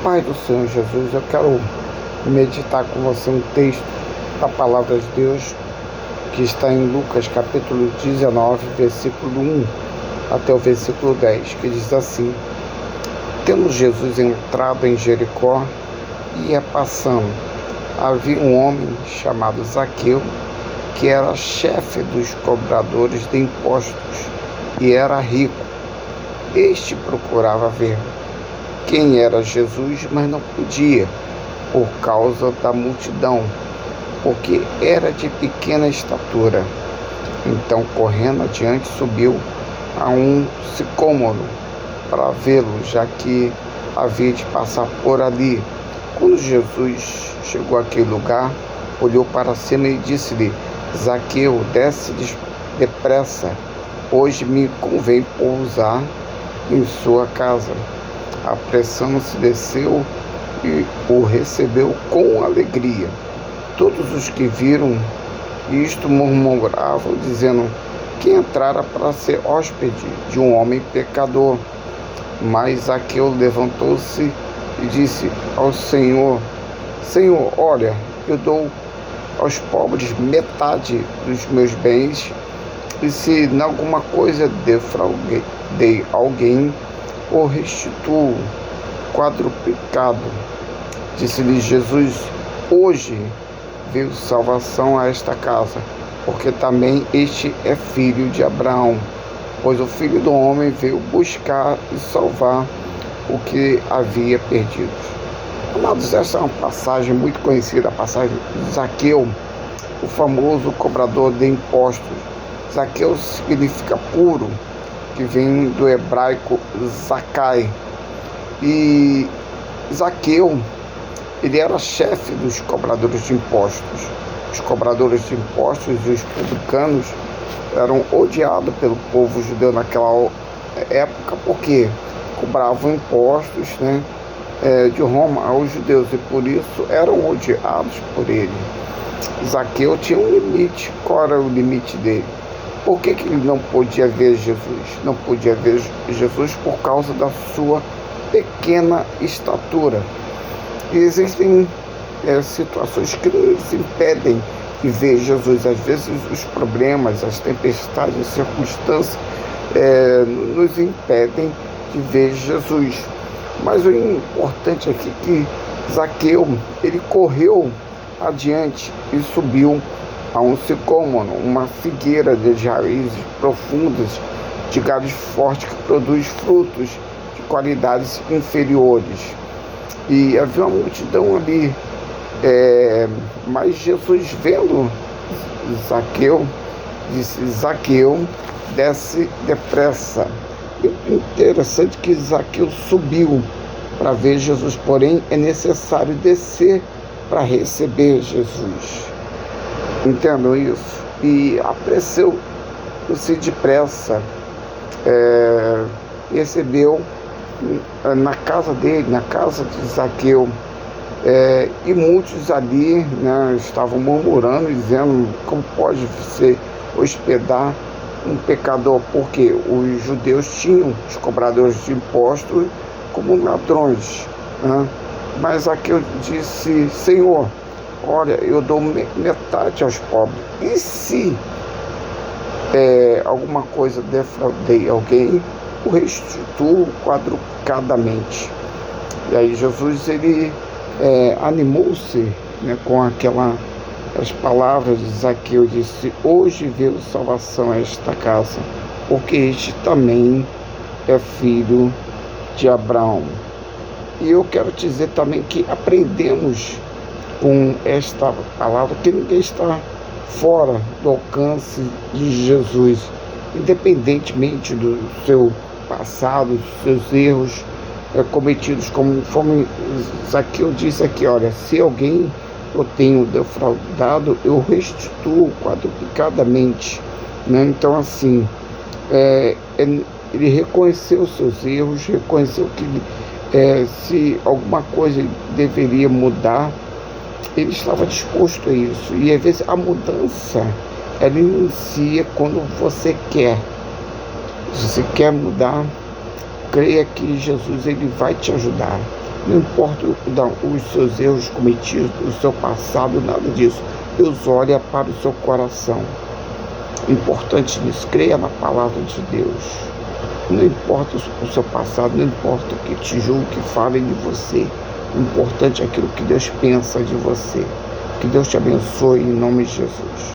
paz do Senhor Jesus, eu quero meditar com você um texto da Palavra de Deus que está em Lucas capítulo 19, versículo 1 até o versículo 10, que diz assim: Tendo Jesus entrado em Jericó e ia passando, havia um homem chamado Zaqueu, que era chefe dos cobradores de impostos e era rico. Este procurava ver quem era Jesus, mas não podia, por causa da multidão, porque era de pequena estatura. Então, correndo adiante, subiu a um sicômoro para vê-lo, já que havia de passar por ali. Quando Jesus chegou àquele lugar, olhou para cima e disse-lhe: Zaqueu, desce depressa, hoje me convém pousar em sua casa. Apressando-se, desceu e o recebeu com alegria. Todos os que viram isto murmuravam, dizendo que entrara para ser hóspede de um homem pecador. Mas Zaqueu levantou-se e disse ao Senhor: Senhor, olha, eu dou aos pobres metade dos meus bens, e se em alguma coisa defraudei alguém, o restituo quadruplicado. Disse-lhe Jesus: hoje veio salvação a esta casa, porque também este é filho de Abraão, pois o Filho do Homem veio buscar e salvar o que havia perdido. Amados, essa é uma passagem muito conhecida, a passagem de Zaqueu, o famoso cobrador de impostos. Zaqueu significa puro, que vem do hebraico Zakai. E Zaqueu, ele era chefe dos cobradores de impostos. Os cobradores de impostos e os publicanos eram odiados pelo povo judeu naquela época, porque cobravam impostos, de Roma aos judeus, e por isso eram odiados por ele. Zaqueu tinha um limite. Qual era o limite dele? Por que ele não podia ver Jesus? Não podia ver Jesus por causa da sua pequena estatura. E existem situações que nos impedem de ver Jesus. Às vezes os problemas, as tempestades, as circunstâncias nos impedem de ver Jesus. Mas o importante aqui é que Zaqueu, ele correu adiante e subiu a um sicômoro, uma figueira de raízes profundas, de galhos fortes, que produz frutos de qualidades inferiores. E havia uma multidão ali, mas Jesus, vendo Zaqueu, disse: Zaqueu, desce depressa. E o interessante é que Zaqueu subiu para ver Jesus, porém é necessário descer para receber Jesus. Entendam isso? E apressou-se depressa, recebeu na casa dele, na casa de Zaqueu, e muitos ali estavam murmurando, dizendo: como pode você hospedar um pecador? Porque os judeus tinham os cobradores de impostos como ladrões, Mas Zaqueu disse: Senhor, olha, eu dou metade aos pobres, e se alguma coisa defraudei alguém, o restituo quadruplicadamente. E aí Jesus, ele animou-se com as palavras de Zaqueu, disse: hoje veio salvação a esta casa, porque este também é filho de Abraão. E eu quero dizer também que aprendemos com esta palavra que ninguém está fora do alcance de Jesus, independentemente do seu passado, dos seus erros cometidos, conforme Zaqueu disse aqui: olha, se alguém eu tenho defraudado, eu restituo quadruplicadamente. Então, assim, ele reconheceu os seus erros, reconheceu que se alguma coisa deveria mudar, ele estava disposto a isso. E às vezes a mudança, ela inicia quando você quer. Se você quer mudar, creia que Jesus, ele vai te ajudar. Não importa os seus erros cometidos, o seu passado, nada disso. Deus olha para o seu coração. Importante nisso, creia na palavra de Deus. Não importa o seu passado, não importa o que te julguem, que falem de você. O importante é aquilo que Deus pensa de você. Que Deus te abençoe em nome de Jesus.